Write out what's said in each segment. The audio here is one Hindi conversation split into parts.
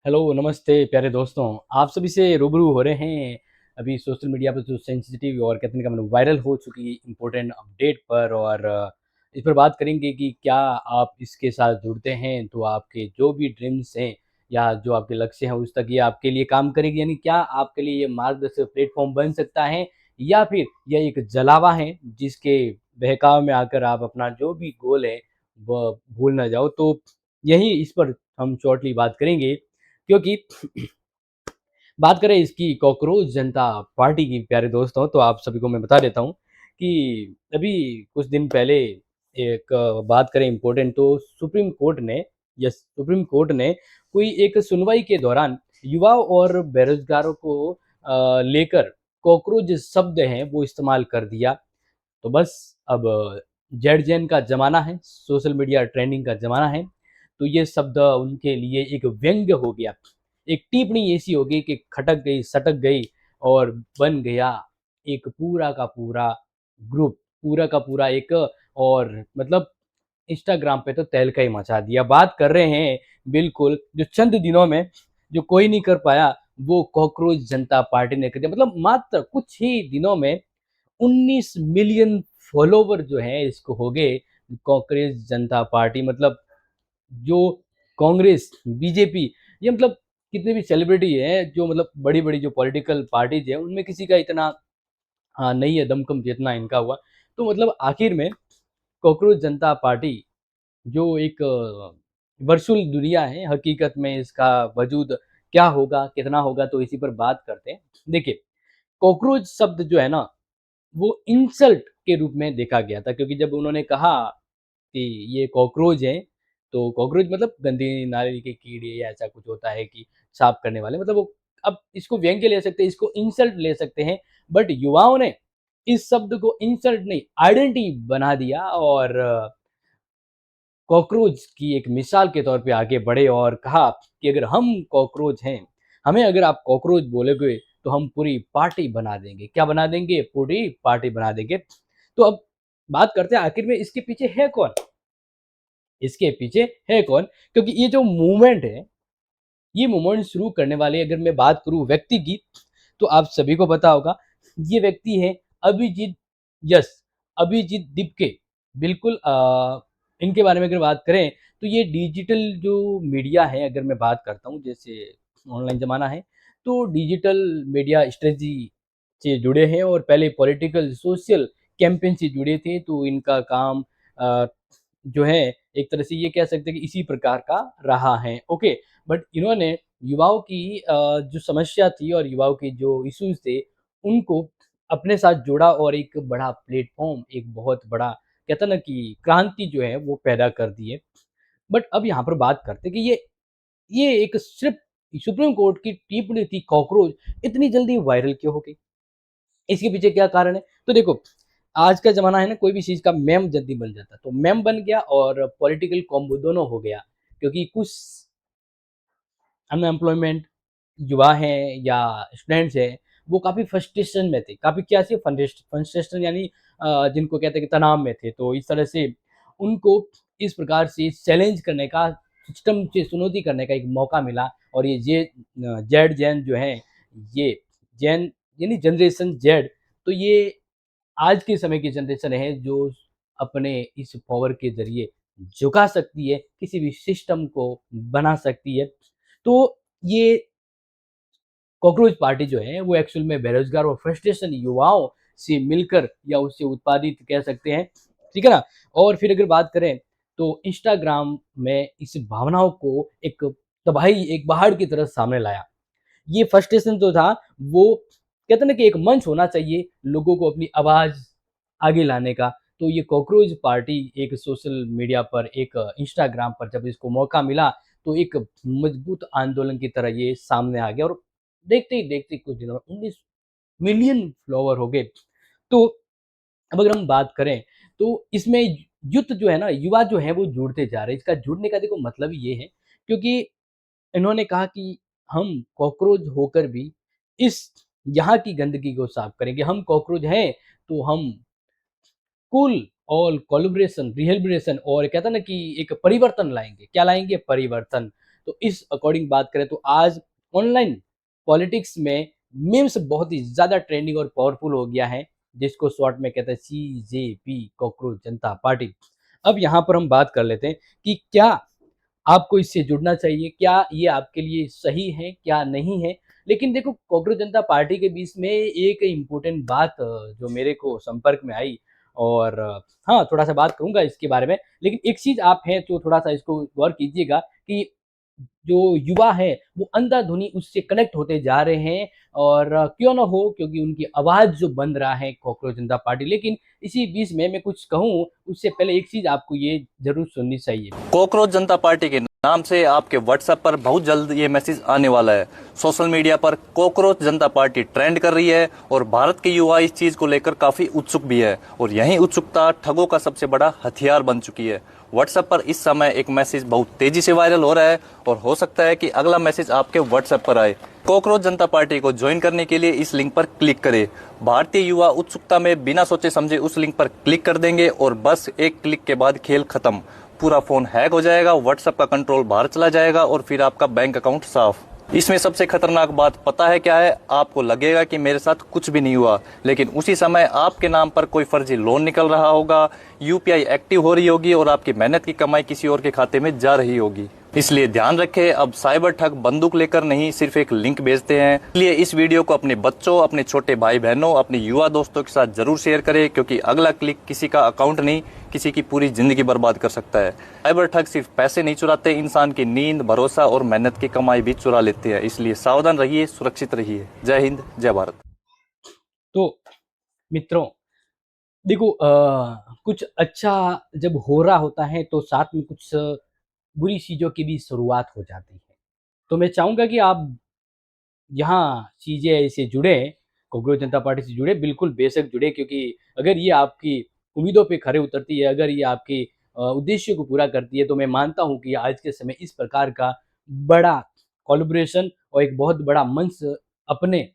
हेलो, नमस्ते प्यारे दोस्तों। आप सभी से रूबरू हो रहे हैं अभी सोशल मीडिया पर जो सेंसिटिव और कहते हैं कि मतलब वायरल हो चुकी इम्पोर्टेंट अपडेट पर और इस पर बात करेंगे कि क्या आप इसके साथ जुड़ते हैं तो आपके जो भी ड्रीम्स हैं या जो आपके लक्ष्य हैं उस तक ये आपके लिए काम करेगी, यानी क्या आपके लिए ये मार्गदर्शक प्लेटफॉर्म बन सकता है या फिर यह एक जलावा है जिसके बहकाव में आकर आप अपना जो भी गोल है वह भूल ना जाओ। तो यही इस पर हम शॉर्टली बात करेंगे, क्योंकि बात करें इसकी कॉकरोच जनता पार्टी की प्यारे दोस्तों, तो आप सभी को मैं बता देता हूँ कि अभी कुछ दिन पहले एक बात करें इम्पोर्टेंट, तो सुप्रीम कोर्ट ने कोई एक सुनवाई के दौरान युवाओं और बेरोजगारों को लेकर कॉकरोच शब्द है वो इस्तेमाल कर दिया। तो बस अब जेड जेन का ज़माना है, सोशल मीडिया ट्रेंडिंग का ज़माना है, तो ये शब्द उनके लिए एक व्यंग्य हो गया। एक टिप्पणी ऐसी हो गई कि खटक गई, सटक गई और बन गया एक पूरा का पूरा ग्रुप, पूरा का पूरा एक, और मतलब इंस्टाग्राम पे तो तहलका ही मचा दिया। बात कर रहे हैं बिल्कुल जो चंद दिनों में जो कोई नहीं कर पाया, वो कॉकरोच जनता पार्टी ने कर दिया। मतलब मात्र कुछ ही दिनों में 19 मिलियन फॉलोवर जो हैं इसको हो गए। कांग्रेस जनता पार्टी मतलब जो कांग्रेस, बीजेपी, ये मतलब कितने भी सेलिब्रिटी हैं जो मतलब बड़ी-बड़ी जो पॉलिटिकल पार्टीज़ हैं उनमें किसी का इतना नहीं है दमखम जितना इनका हुआ। तो मतलब आखिर में कॉकरोच जनता पार्टी जो एक वर्चुअल दुनिया है, हकीकत में इसका वजूद क्या होगा, कितना होगा, तो इसी पर बात करते हैं। देखिए, कॉकरोच शब्द जो है ना वो इंसल्ट के रूप में देखा गया था, क्योंकि जब उन्होंने कहा कि ये कॉकरोच हैं, तो कॉकरोच मतलब गंदी नाली के कीड़े या ऐसा कुछ होता है कि साफ करने वाले, मतलब वो अब इसको व्यंग्य ले सकते हैं, इसको इंसल्ट ले सकते हैं, बट युवाओं ने इस शब्द को इंसल्ट नहीं आइडेंटिटी बना दिया और कॉकरोच की एक मिसाल के तौर पे आगे बढ़े और कहा कि अगर हम कॉकरोच हैं, हमें अगर आप कॉकरोच बोलोगे तो हम पूरी पार्टी बना देंगे। क्या बना देंगे? पूरी पार्टी बना देंगे। तो अब बात करते हैं आखिर में इसके पीछे है कौन? इसके पीछे है कौन? क्योंकि ये जो मूवमेंट है, ये मूवमेंट शुरू करने वाले अगर मैं बात करूँ व्यक्ति की, तो आप सभी को पता होगा, ये व्यक्ति है अभिजीत यस, अभिजीत दीपके। बिल्कुल इनके बारे में अगर बात करें, तो ये डिजिटल जो मीडिया है अगर मैं बात करता हूँ, जैसे ऑनलाइन ज़माना है, तो डिजिटल मीडिया स्ट्रेटजी से जुड़े हैं और पहले पॉलिटिकल, सोशल कैंपेन से जुड़े थे, तो इनका काम अ, जो है एक तरह से ये कह सकते हैं कि इसी प्रकार का रहा है, ओके। बट इन्होंने युवाओं की जो समस्या थी और युवाओं के जो इश्यूज़ थे, उनको अपने साथ जोड़ा और एक बड़ा प्लेटफ़ॉर्म, एक बहुत बड़ा कहते हैं ना कि क्रांति जो है वो पैदा कर दी है। बट अब यहाँ पर बात करते हैं कि ये एक सिर्फ़ सुप्रीम कोर्ट की टिप्पणी थी, कॉकरोच इतनी जल्दी वायरल क्यों हो गई? इसके पीछे क्या कारण है? तो देखो, आज का ज़माना है ना, कोई भी चीज़ का मेम जल्दी बन जाता है, तो मेम बन गया और पॉलिटिकल कॉम्बो दोनों हो गया। क्योंकि कुछ अनएम्प्लॉयमेंट युवा हैं या स्टूडेंट्स हैं, वो काफ़ी फ्रस्ट्रेशन में थे, काफ़ी क्या से फ्रस्ट्रेशन यानी जिनको कहते हैं कि तनाव में थे। तो इस तरह से उनको इस प्रकार से चैलेंज करने का, सिस्टम से चुनौती करने का एक मौका मिला और जेड जेन जो हैं, ये जेन यानी जनरेशन जेड, तो ये आज के समय की जनरेशन है जो अपने इस पावर के ज़रिए झुका सकती है, किसी भी सिस्टम को बना सकती है। तो ये कॉकरोच पार्टी जो है वो एक्चुअल में बेरोज़गार और फ्रस्ट्रेशन युवाओं से मिलकर या उससे उत्पादित कह सकते हैं, ठीक है ना? और फिर अगर बात करें तो इंस्टाग्राम में इस भावनाओं को एक तबाही, एक पहाड़ की तरह सामने लाया। ये फ्रस्ट्रेशन जो था वो कहते हैं ना कि एक मंच होना चाहिए लोगों को अपनी आवाज़ आगे लाने का। तो ये कॉकरोच पार्टी एक सोशल मीडिया पर, एक इंस्टाग्राम पर जब इसको मौका मिला, तो एक मजबूत आंदोलन की तरह ये सामने आ गया और देखते ही देखते कुछ दिनों में 19 मिलियन फॉलोवर हो गए। तो अब अगर हम बात करें, तो इसमें यूथ जो है ना, युवा जो है वो जुड़ते जा रहे हैं। इसका जुड़ने का देखो मतलब ये है, क्योंकि इन्होंने कहा कि हम कॉकरोच होकर भी इस यहाँ की गंदगी को साफ करेंगे। हम कॉकरोच हैं, तो हम कूल और कोलैबोरेशन, रिहैबिलिटेशन और कहता है ना कि एक परिवर्तन लाएँगे। क्या लाएँगे? परिवर्तन। तो इस अकॉर्डिंग बात करें तो आज ऑनलाइन पॉलिटिक्स में मीम्स बहुत ही ज़्यादा ट्रेंडिंग और पावरफुल हो गया है, जिसको शॉर्ट में कहते हैं सीजेपी, कॉकरोच जनता पार्टी। अब यहाँ पर हम बात कर लेते हैं कि क्या आपको इससे जुड़ना चाहिए, क्या ये आपके लिए सही है, क्या नहीं है? लेकिन देखो कॉकरोच जनता पार्टी के बीच में एक इम्पोर्टेंट बात जो मेरे को संपर्क में आई और हाँ, थोड़ा-सा बात करूँगा इसके बारे में। लेकिन एक चीज़ आप है जो थोड़ा-सा इसको गौर कीजिएगा कि जो युवा है वो अंधाधुनी उससे कनेक्ट होते जा रहे हैं और क्यों ना हो क्योंकि उनकी आवाज़ जो बन रहा है कॉकरोच जनता पार्टी। लेकिन इसी बीच में मैं कुछ कहूँ उससे पहले एक चीज़ आपको ये ज़रूर सुननी चाहिए। कॉकरोच जनता पार्टी के नाम से आपके व्हाट्सएप पर बहुत जल्द ये मैसेज आने वाला है। सोशल मीडिया पर कॉकरोच जनता पार्टी ट्रेंड कर रही है और भारत के युवा इस चीज को लेकर काफी उत्सुक भी है और यही उत्सुकता ठगों का सबसे बड़ा हथियार बन चुकी है। व्हाट्सएप पर इस समय एक मैसेज बहुत तेजी से वायरल हो रहा है और हो सकता है कि अगला मैसेज आपके व्हाट्सएप पर आए। कॉकरोच जनता पार्टी को ज्वाइन करने के लिए इस लिंक पर क्लिक करें। भारतीय युवा उत्सुकता में बिना सोचे समझे उस लिंक पर क्लिक कर देंगे और बस एक क्लिक के बाद खेल खत्म। पूरा फोन हैक हो जाएगा, व्हाट्सएप का कंट्रोल बाहर चला जाएगा और फिर आपका बैंक अकाउंट साफ। इसमें सबसे खतरनाक बात पता है क्या है? आपको लगेगा कि मेरे साथ कुछ भी नहीं हुआ, लेकिन उसी समय आपके नाम पर कोई फर्जी लोन निकल रहा होगा, यूपीआई एक्टिव हो रही होगी और आपकी मेहनत की कमाई किसी और के खाते में जा रही होगी। इसलिए ध्यान रखें, अब साइबर ठग बंदूक लेकर नहीं सिर्फ एक लिंक भेजते हैं। इसलिए इस वीडियो को अपने बच्चों, अपने छोटे भाई बहनों, अपने युवा दोस्तों के साथ जरूर शेयर करें, क्योंकि अगला क्लिक किसी का अकाउंट नहीं किसी की पूरी जिंदगी बर्बाद कर सकता है। साइबर ठग सिर्फ पैसे नहीं चुराते, इंसान की नींद, भरोसा और मेहनत की कमाई भी चुरा लेते हैं। इसलिए सावधान रहिए, सुरक्षित रहिए। जय हिंद, जय भारत। तो मित्रों देखो कुछ अच्छा जब हो रहा होता है तो साथ में कुछ बुरी चीज़ों की भी शुरुआत हो जाती है। तो मैं चाहूँगा कि आप यहाँ चीज़ें से जुड़ें, कॉकरोच जनता पार्टी से जुड़े, बिल्कुल बेशक जुड़े क्योंकि अगर ये आपकी उम्मीदों पे खरे उतरती है, अगर ये आपके उद्देश्य को पूरा करती है, तो मैं मानता हूँ कि आज के समय इस प्रकार का बड़ा कोलैबोरेशन और एक बहुत बड़ा मंच अपने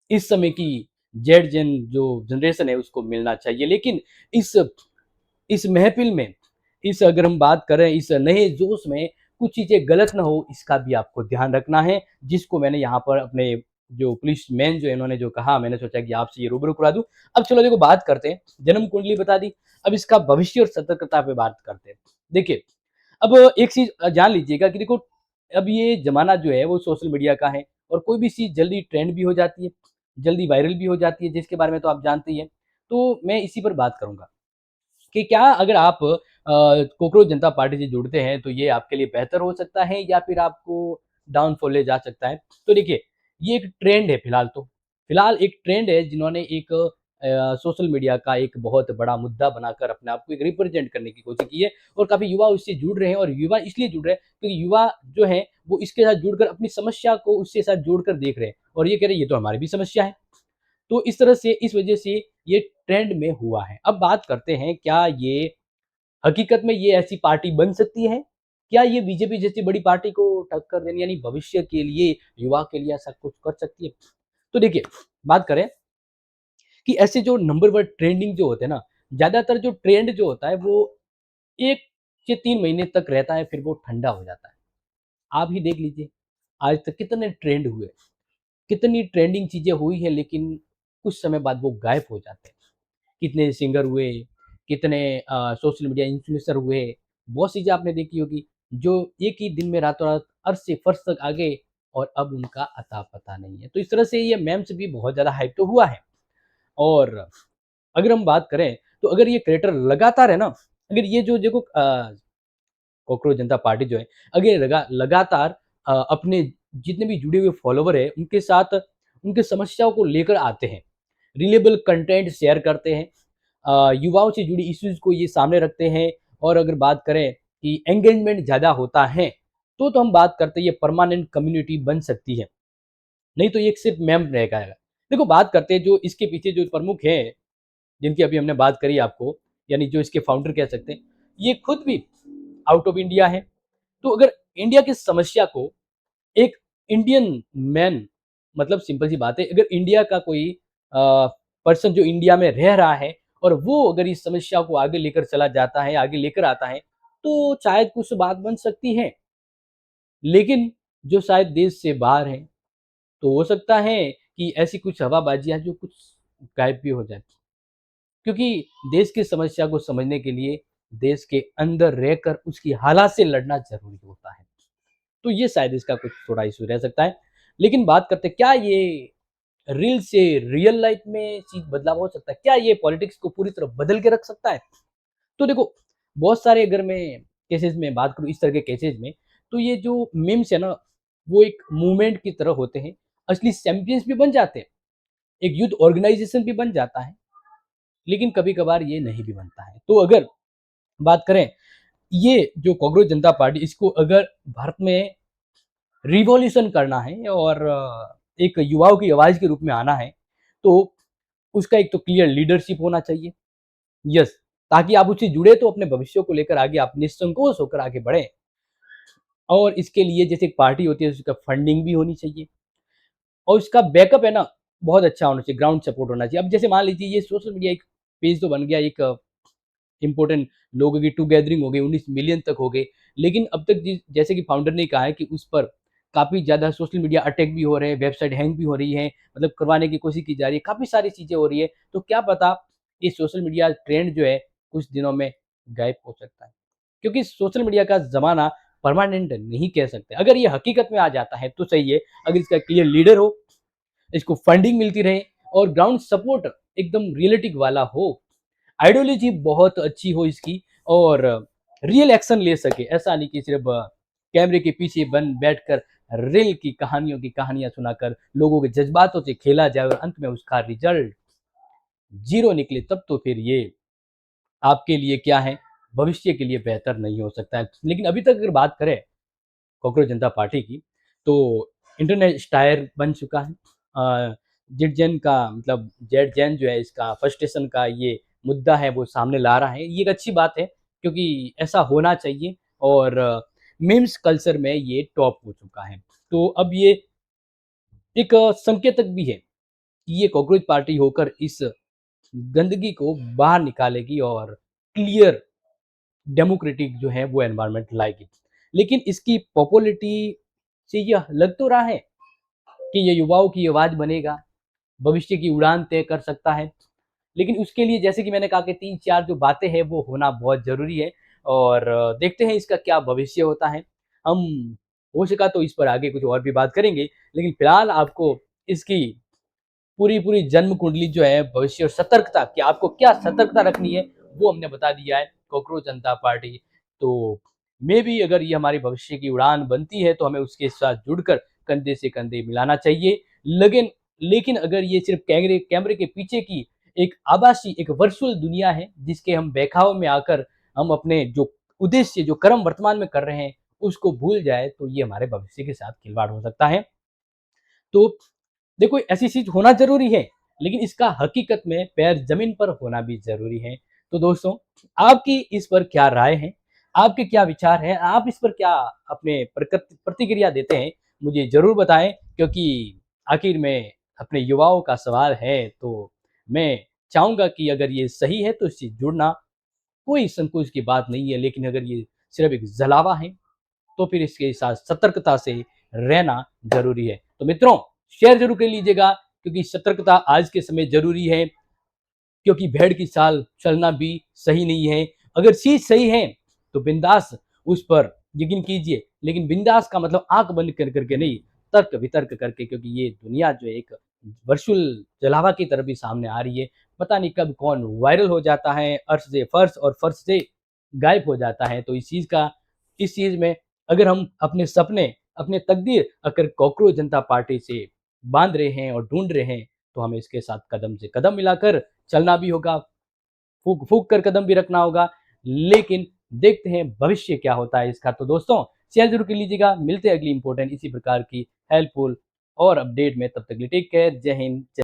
इस समय की जेड जेन जो जनरेशन है उसको मिलना चाहिए। लेकिन इस इस महफ़िल में, इस अगर हम बात करें इस नए जोश में कुछ चीज़ें गलत ना हो इसका भी आपको ध्यान रखना है, जिसको मैंने यहाँ पर अपने जो पुलिसमैन जो इन्होंने जो कहा मैंने सोचा कि आपसे ये रूबरू करा दूँ। अब चलो देखो बात करते हैं, जन्म कुंडली बता दी, अब इसका भविष्य और सतर्कता पे बात करते हैं। देखिए, अब एक चीज़ जान लीजिएगा कि देखो अब ये ज़माना जो है वो सोशल मीडिया का है और कोई भी चीज़ जल्दी ट्रेंड भी हो जाती है, जल्दी वायरल भी हो जाती है जिसके बारे में तो आप जानते ही हैं। तो मैं इसी पर बात करूँगा। कि क्या अगर आप कॉकरोच जनता पार्टी से जुड़ते हैं तो ये आपके लिए बेहतर हो सकता है या फिर आपको डाउनफॉल ले जा सकता है? तो देखिए, ये एक ट्रेंड है फिलहाल तो। फिलहाल एक ट्रेंड है जिन्होंने एक सोशल मीडिया का एक बहुत बड़ा मुद्दा बनाकर अपने आप को एक रिप्रेज़ेंट करने की कोशिश की है और काफ़ी युवा उससे जुड़ रहे हैं और युवा इसलिए जुड़ रहे हैं क्योंकि युवा जो हैं वो इसके साथ जुड़कर अपनी समस्या को उसके साथ जोड़कर देख रहे हैं और ये कह रहे हैं ये तो हमारी भी समस्या है। तो इस तरह से इस वजह से ये ट्रेंड में हुआ है। अब बात करते हैं क्या ये हकीकत में ये ऐसी पार्टी बन सकती है? क्या ये बीजेपी जैसी बड़ी पार्टी को टक्कर देने यानी भविष्य के लिए, युवा के लिए ऐसा कुछ कर सकती है? तो देखिए, बात करें कि ऐसे जो नंबर 1 ट्रेंडिंग जो होते हैं ना, ज़्यादातर जो ट्रेंड जो होता है वो 1 से 3 महीने तक रहता है फिर वो ठंडा हो जाता है। आप ही देख लीजिए, आज तक कितने ट्रेंड हुए, कितनी ट्रेंडिंग चीज़ें हुई हैं लेकिन कुछ समय बाद वो गायब हो जाते हैं। कितने सिंगर हुए, कितने सोशल मीडिया इन्फ्लुएंसर हुए, बहुत चीज़ें आपने देखी होगी, जो एक ही दिन में रातों-रात अर्श से फर्श तक आ गए और अब उनका अता-पता नहीं है। तो इस तरह से ये मेम्स भी बहुत ज़्यादा हाइप तो हुआ है और अगर हम बात करें, तो अगर ये क्रिएटर लगातार है ना, अगर ये जो देखो कॉकरोच जनता पार्टी जो है, अगर ये लगातार अपने जितने भी जुड़े हुए फॉलोवर हैं, उनके साथ उनकी समस्याओं को लेकर आते हैं, रिलेबल कंटेंट शेयर करते हैं, युवाओं से जुड़ी इश्यूज़ को ये सामने रखते हैं और अगर बात करें कि एंगेजमेंट ज़्यादा होता है, तो हम बात करते हैं ये परमानेंट कम्युनिटी बन सकती है, नहीं तो ये सिर्फ़ मेम रह जाएगा। देखो बात करते हैं जो इसके पीछे जो प्रमुख हैं, जिनकी अभी हमने बात करी आपको, यानी जो इसके फाउंडर कह सकते हैं, ये खुद भी आउट ऑफ इंडिया हैं। तो अगर इंडिया की समस्या को एक इंडियन मैन मतलब सिंपल सी बात है, अगर इंडिया का कोई पर्सन जो इंडिया में रह रहा है और वो अगर इस समस्या को आगे लेकर चला जाता है, आगे लेकर आता है, तो शायद कुछ बात बन सकती है। लेकिन जो शायद देश से बाहर हैं, तो हो सकता है कि ऐसी कुछ हवाबाजियाँ जो कुछ गायब भी हो जाए। क्योंकि देश की समस्या को समझने के लिए देश के अंदर रहकर उसकी हालात से लड़ना ज़रूरी होता है। तो ये शायद इसका कुछ थोड़ा इश्यू रह सकता है। लेकिन बात करते हैं क्या ये रील से रियल लाइफ में चीज़ बदलाव हो सकता है? क्या ये पॉलिटिक्स को पूरी तरह बदल के रख सकता है? तो देखो, बहुत सारे अगर मैं केसेज़ में बात करूँ इस तरह के केसेज़ में, तो ये जो मीम्स है ना, वो एक मूवमेंट की तरह होते हैं। असली चैंपियंस भी बन जाते हैं, एक यूथ ऑर्गेनाइज़ेशन भी बन जाता है, लेकिन कभी-कभार ये नहीं भी बनता है। तो अगर बात करें, ये जो कॉकरोच जनता पार्टी इसको अगर भारत में रिवॉल्यूशन करना है और एक युवाओं की आवाज़ के रूप में आना है, तो उसका एक तो क्लियर लीडरशिप होना चाहिए। यस, ताकि आप उससे जुड़े तो अपने भविष्य को लेकर आगे आप निसंकोच होकर आगे बढ़ें। और इसके लिए जैसे एक पार्टी होती है उसका फंडिंग भी होनी चाहिए और उसका बैकअप है ना, बहुत अच्छा होना चाहिए, ग्राउंड सपोर्ट होना चाहिए। अब जैसे मान लीजिए ये सोशल मीडिया एक पेज तो बन गया, एक इम्पोर्टेंट लोगों की टू गैदरिंग हो गई, 19 मिलियन तक हो गए। लेकिन अब तक जैसे कि फाउंडर ने कहा है कि उस पर काफ़ी ज़्यादा सोशल मीडिया अटैक भी हो रहे हैं, वेबसाइट हैंग भी हो रही है, मतलब करवाने की कोशिश की जा रही है, काफ़ी सारी चीज़ें हो रही है। तो क्या पता ये सोशल मीडिया ट्रेंड जो है कुछ दिनों में गायब हो सकता है। क्योंकि सोशल मीडिया का ज़माना परमानेंट नहीं कह सकते। अगर ये हकीकत में आ जाता है तो सही है, अगर इसका क्लियर लीडर हो, इसको फंडिंग मिलती रहे और ग्राउंड सपोर्ट एकदम रियलिटिक वाला हो, आइडियोलॉजी बहुत अच्छी हो इसकी और रियल एक्शन ले सके। ऐसा नहीं कि सिर्फ कैमरे के पीछे बन बैठकर रील की कहानियों की कहानियां सुनाकर लोगों के जज्बातों से खेला जाए और अंत में उसका रिजल्ट जीरो निकले, तब तो फिर ये आपके लिए क्या है, भविष्य के लिए बेहतर नहीं हो सकता है। लेकिन अभी तक अगर बात करें कॉकरोच जनता पार्टी की, तो इंटरनेट स्टायर बन चुका है। जेड जैन का मतलब जेड जैन जो है इसका फ्रस्ट्रेशन का ये मुद्दा है वो सामने ला रहा है। ये एक अच्छी बात है क्योंकि ऐसा होना चाहिए और मीम्स कल्चर में ये टॉप हो चुका है। तो अब ये एक संकेतक भी है कि ये कॉकरोच पार्टी होकर इस गंदगी को बाहर निकालेगी और क्लियर डेमोक्रेटिक जो है वो एनवायरनमेंट लाएगी। लेकिन इसकी पॉपुलैरिटी से यह लग तो रहा है कि ये युवाओं की आवाज़ बनेगा, भविष्य की उड़ान तय कर सकता है। लेकिन उसके लिए जैसे कि मैंने कहा कि 3-4 जो बातें हैं वो होना बहुत ज़रूरी है और देखते हैं इसका क्या भविष्य होता है। हम हो सका तो इस पर आगे कुछ और भी बात करेंगे, लेकिन फिलहाल आपको इसकी पूरी जन्म कुंडली जो है भविष्य और सतर्कता कि आपको क्या सतर्कता रखनी है वो हमने बता दिया है कॉकरोच जनता पार्टी। तो मे बी अगर ये हमारी भविष्य की उड़ान बनती है तो हमें उसके साथ जुड़कर कंधे से कंधे मिलाना चाहिए। लेकिन लेकिन अगर ये सिर्फ कैमरे कैमरे के पीछे की एक आभासी एक वर्चुअल दुनिया है जिसके हम बहकावे में आकर हम अपने जो उद्देश्य जो कर्म वर्तमान में कर रहे हैं उसको भूल जाए तो ये हमारे भविष्य के साथ खिलवाड़ हो सकता है। तो देखो ऐसी चीज़ होना ज़रूरी है, लेकिन इसका हकीकत में पैर ज़मीन पर होना भी ज़रूरी है। तो दोस्तों, आपकी इस पर क्या राय है? आपके क्या विचार हैं? आप इस पर क्या अपने प्रतिक्रिया देते हैं? मुझे ज़रूर बताएँ क्योंकि आखिर में अपने युवाओं का सवाल है, तो मैं चाहूँगा कि अगर ये सही है तो इससे जुड़ना कोई संकोच की बात नहीं है, लेकिन अगर ये सिर्फ़ एक जलावा है तो फिर इसके साथ सतर्कता से रहना ज़रूरी है। तो मित्रों, शेयर ज़रूर कर लीजिएगा क्योंकि सतर्कता आज के समय ज़रूरी है क्योंकि भेड़ की चाल चलना भी सही नहीं है। अगर चीज़ सही है तो बिंदास उस पर यकीन कीजिए, लेकिन बिंदास का मतलब आँख बंद कर के नहीं, तर्क-वितर्क करके क्योंकि ये दुनिया जो है एक वर्चुअल जलावा की तरफ भी सामने आ रही है। पता नहीं कब कौन वायरल हो जाता है, अर्श से फ़र्श और फ़र्श से गायब हो जाता है। तो इस चीज़ में अगर हम अपने सपने, अपने तकदीर अगर कॉकरोच जनता पार्टी से बाँध रहे हैं और ढूँढ रहे हैं, तो हमें इसके साथ कदम से कदम मिलाकर चलना भी होगा, फूँक-फूँक कर कदम भी रखना होगा। लेकिन देखते हैं भविष्य क्या होता है इसका। तो दोस्तों, शेयर ज़रूर कर लीजिएगा। मिलते हैं अगली इम्पोर्टेंट इसी प्रकार की हेल्पफुल और अपडेट में। तब तक के लिए टेक केयर। जय हिंद।